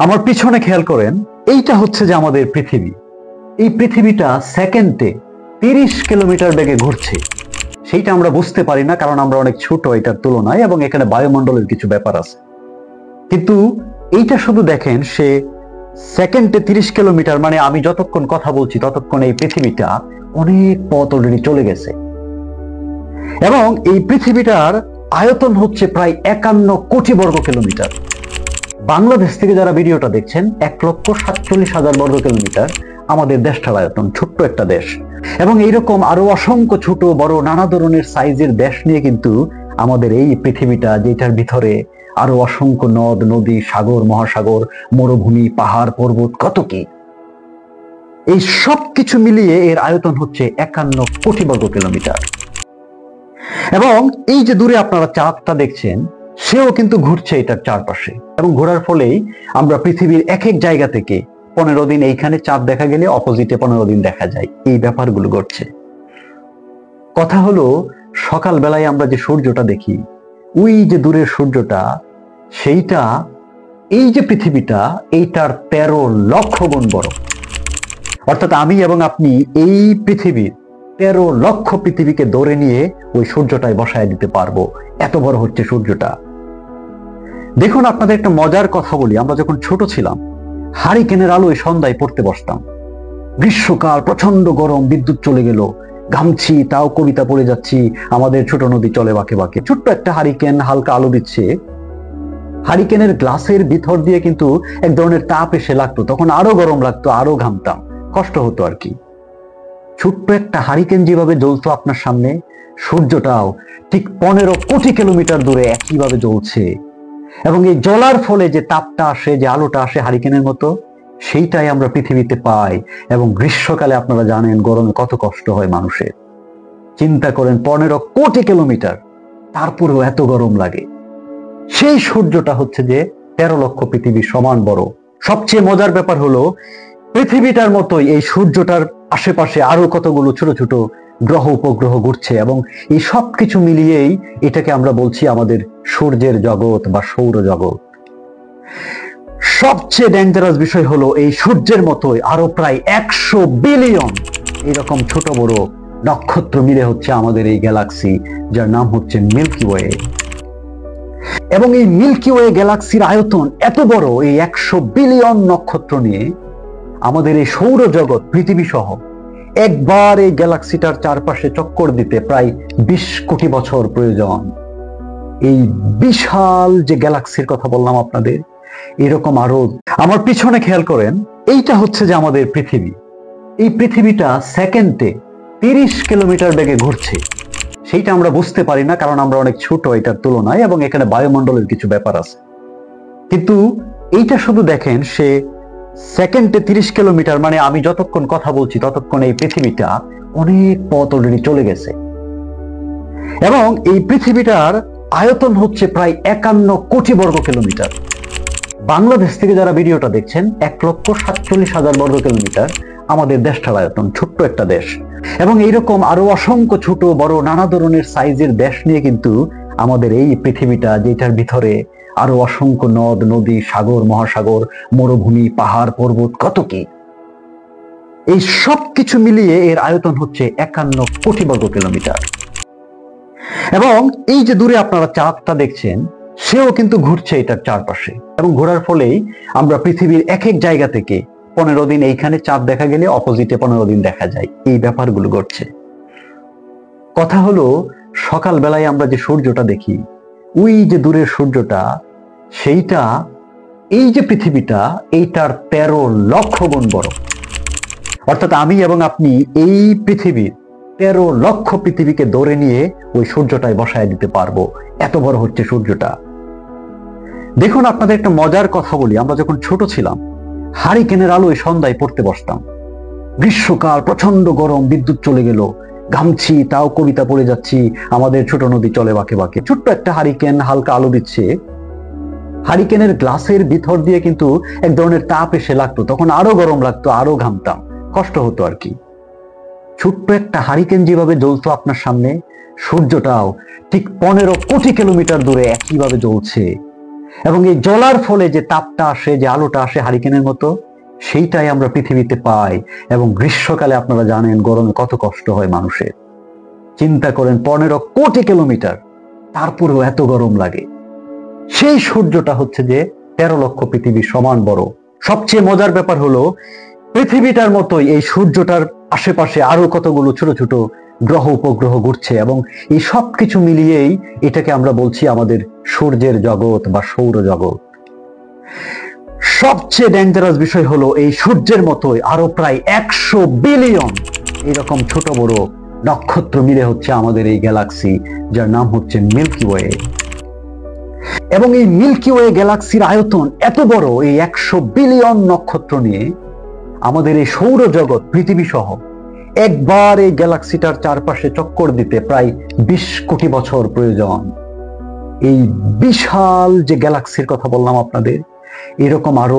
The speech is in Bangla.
আমার পিছনে খেয়াল করেন, এইটা হচ্ছে যে আমাদের পৃথিবী। এই পৃথিবীটা সেকেন্ডে 30 কিলোমিটার বেগে ঘুরছে। সেইটা আমরা বুঝতে পারি না, কারণ আমরা অনেক ছোট এটার তুলনায়, এবং এখানে বায়ুমণ্ডলের কিছু ব্যাপার আছে। কিন্তু এইটা শুধু দেখেন, সে সেকেন্ডে 30 কিলোমিটার, মানে আমি যতক্ষণ কথা বলছি ততক্ষণ এই পৃথিবীটা অনেক পথ অলরেডি চলে গেছে। এবং এই পৃথিবীটার আয়তন হচ্ছে প্রায় 51 কোটি বর্গ কিলোমিটার। বাংলাদেশ থেকে যারা ভিডিওটা দেখছেন, 1,47,000 বর্গ কিলোমিটার আমাদের দেশটার আয়তন। ছোট্ট একটা দেশ। এবং এইরকম আরো অসংখ্য ছোট বড় নানা ধরনের সাইজের দেশ নিয়ে কিন্তু আমাদের এই পৃথিবীটা, যেটার ভিতরে আরো অসংখ্য নদ নদী, সাগর মহাসাগর, মরুভূমি, পাহাড় পর্বত, কত কি। এই সব কিছু মিলিয়ে এর আয়তন হচ্ছে 51 কোটি বর্গ কিলোমিটার। এবং এই যে দূরে আপনারা চাঁদটা দেখছেন, সেও কিন্তু ঘুরছে এটার চারপাশে। এবং ঘোরার ফলেই আমরা পৃথিবীর এক এক জায়গা থেকে 15 দিন এইখানে চাঁদ দেখা গেলে অপোজিটে 15 দিন দেখা যায়। এই ব্যাপারগুলো ঘটছে। কথা হলো, সকাল বেলায় আমরা যে সূর্যটা দেখি, ওই যে দূরের সূর্যটা, সেইটা এই যে পৃথিবীটা, এইটার 13 লক্ষ গুণ বড়। অর্থাৎ আমি এবং আপনি এই পৃথিবীর 13 লক্ষ পৃথিবীকে ধরে নিয়ে ওই সূর্যটায় বসায় দিতে পারবো। এত বড় হচ্ছে সূর্যটা। দেখুন, আপনাদের একটা মজার কথা বলি। আমরা যখন ছোট ছিলাম, হারিকেনের আলোয় সন্ধ্যায় পড়তে বসতাম। গ্রীষ্মকাল, প্রচন্ড গরম, বিদ্যুৎ চলে গেল, ঘামছি, তাও কবিতা পড়ে যাচ্ছি। আমাদের ছোট নদী চলে বাঁকে বাঁকে। ছোট্ট একটা হারিকেন হালকা আলো দিচ্ছে। হারিকেনের গ্লাসের ভিতর দিয়ে কিন্তু এক ধরনের তাপ এসে লাগতো, তখন আরো গরম লাগতো, আরো ঘামতাম, কষ্ট হতো আর কি। ছোট্ট একটা হারিকেন যেভাবে জ্বলতো আপনার সামনে, সূর্যটাও ঠিক 15 কোটি কিলোমিটার দূরে একইভাবে জ্বলছে। এবং এই জ্বলার ফলে যে তাপটা আসে, যে আলোটা আসে হারিকেনের মতো, সেইটাই আমরা পৃথিবীতে পাই। এবং গ্রীষ্মকালে আপনারা জানেন গরমে কত কষ্ট হয় মানুষের। চিন্তা করেন, 15 কোটি কিলোমিটার, তারপরেও এত গরম লাগে। সেই সূর্যটা হচ্ছে যে 13 লক্ষ পৃথিবীর সমান বড়। সবচেয়ে মজার ব্যাপার হলো, পৃথিবীটার মতোই এই সূর্যটার আশেপাশে আরো কতগুলো ছোট ছোট গ্রহ উপগ্রহ ঘুরছে। এবং এই সব কিছু মিলিয়েই এটাকে আমরা বলছি আমাদের সূর্যের জগৎ বা সৌর জগৎ। সবচেয়ে ডেঞ্জারাস বিষয় হলো, এই সূর্যের মতোই আরো প্রায় 100 বিলিয়ন এরকম ছোট বড় নক্ষত্র মিলে হচ্ছে আমাদের এই গ্যালাক্সি, যার নাম হচ্ছে মিল্কি ওয়ে। এবং এই মিল্কি ওয়ে গ্যালাক্সির আয়তন এত বড়, এই 100 বিলিয়ন নক্ষত্র নিয়ে আমাদের এই সৌরজগৎ পৃথিবী সহ একবার এই গ্যালাক্সিটার চারপাশে চক্কর দিতে প্রায় 20 কোটি বছর প্রয়োজন। এই বিশাল যে গ্যালাক্সির কথা বললাম আপনাদের, এরকম আরো। আমার পিছনে খেয়াল করেন, এইটা হচ্ছে যে আমাদের পৃথিবী। এই পৃথিবীটা সেকেন্ডে 30 কিলোমিটার বেগে ঘুরছে। সেইটা আমরা বুঝতে পারি না, কারণ আমরা অনেক ছোট এটার তুলনায়, এবং এখানে বায়ুমণ্ডলের কিছু ব্যাপার আছে। কিন্তু এইটা শুধু দেখেন, সে সেকেন্ডে 30 কিলোমিটার, মানে আমি যতক্ষণ কথা বলছি ততক্ষণ এই পৃথিবীটা অনেক পথ অলরেডি চলে গেছে। এবং এই পৃথিবীটার আয়তন হচ্ছে প্রায় 51 কোটি বর্গ কিলোমিটার। বাংলাদেশ থেকে যারা ভিডিওটা দেখছেন, 1,47,000 বর্গ কিলোমিটার আমাদের দেশটার আয়তন। ছোট্ট একটা দেশ। এবং এইরকম আরো অসংখ্য ছোট বড় নানা ধরনের সাইজের দেশ নিয়ে কিন্তু আমাদের এই পৃথিবীটা, যেটার ভিতরে আরো অসংখ্য নদ নদী, সাগর মহাসাগর, মরুভূমি, পাহাড় পর্বত, কত কি। এই সব কিছু মিলিয়ে এর আয়তন হচ্ছে 51 কোটি বর্গ কিলোমিটার। এবং এই যে দূরে আপনারা চাঁদটা দেখছেন, সেও কিন্তু ঘুরছে এটার চারপাশে। এবং ঘোরার ফলেই আমরা পৃথিবীর এক এক জায়গা থেকে 15 দিন এইখানে চাঁদ দেখা গেলে অপোজিটে 15 দিন দেখা যায়। এই ব্যাপারগুলো ঘটছে। কথা হলো, সকাল বেলায় আমরা যে সূর্যটা দেখি, ওই যে দূরের সূর্যটা, সেইটা এই যে পৃথিবীটা, এইটার 13 লক্ষ গুণ বড়। অর্থাৎ আমি এবং আপনি এই পৃথিবীর 13 লক্ষ পৃথিবীকে ধরে নিয়ে ওই সূর্যটায় বসায় দিতে পারবো। এত বড় হচ্ছে সূর্যটা। দেখুন, আপনাদের একটা মজার কথা বলি। আমরা যখন ছোট ছিলাম, হারিকেনের আলোয় সন্ধ্যায় পড়তে বসতাম। গ্রীষ্মকাল, প্রচন্ড গরম, বিদ্যুৎ চলে গেল, ঘামছি, তাও কবিতা পড়ে যাচ্ছি। আমাদের ছোট নদী চলে বাঁকে বাঁকে। ছোট্ট একটা হারিকেন হালকা আলো দিচ্ছে। হারিকেনের গ্লাসের ভিতর দিয়ে কিন্তু এক ধরনের তাপ এসে লাগতো, তখন আরো গরম লাগতো, আরো ঘামতাম, কষ্ট হতো আর কি। ছোট্ট একটা হারিকেন যেভাবে জ্বলতো আপনার সামনে, সূর্যটাও ঠিক 15 কোটি কিলোমিটার দূরে একইভাবে জ্বলছে। এবং এই জ্বলার ফলে যে তাপটা আসে, যে আলোটা আসে হারিকেনের মতো, সেইটাই আমরা পৃথিবীতে পাই। এবং গ্রীষ্মকালে আপনারা জানেন গরমে কত কষ্ট হয় মানুষের। চিন্তা করেন 15 কোটি কিলোমিটার, তারপরেও এত গরম লাগে। সেই সূর্যটা হচ্ছে যে 13 লক্ষ পৃথিবীর সমান বড়। সবচেয়ে মজার ব্যাপার হলো পৃথিবীটার মতোই এই সূর্যটার আশেপাশে আরো কতগুলো ছোট ছোট গ্রহ উপগ্রহ ঘুরছে, এবং এই সব কিছু মিলিয়েই এটাকে আমরা বলছি আমাদের সূর্যের জগৎ বা সৌর জগৎ। সবচেয়ে ডেঞ্জারাস বিষয় হলো এই সূর্যের মতোই আরো প্রায় 100 বিলিয়ন এরকম ছোট বড় নক্ষত্র মিলে হচ্ছে আমাদের এই গ্যালাক্সি, যার নাম হচ্ছে মিল্কি ওয়ে। এবং এই মিল্কি ওয়ে গ্যালাক্সির আয়তন এত বড়, এই 100 বিলিয়ন নক্ষত্র নিয়ে আমাদের এই সৌরজগৎ পৃথিবী সহ একবার এই গ্যালাক্সিটার চারপাশে চক্কর দিতে প্রায় 20 কোটি বছর প্রয়োজন। এই বিশাল যে গ্যালাক্সির কথা বললাম আপনাদের, এরকম আরো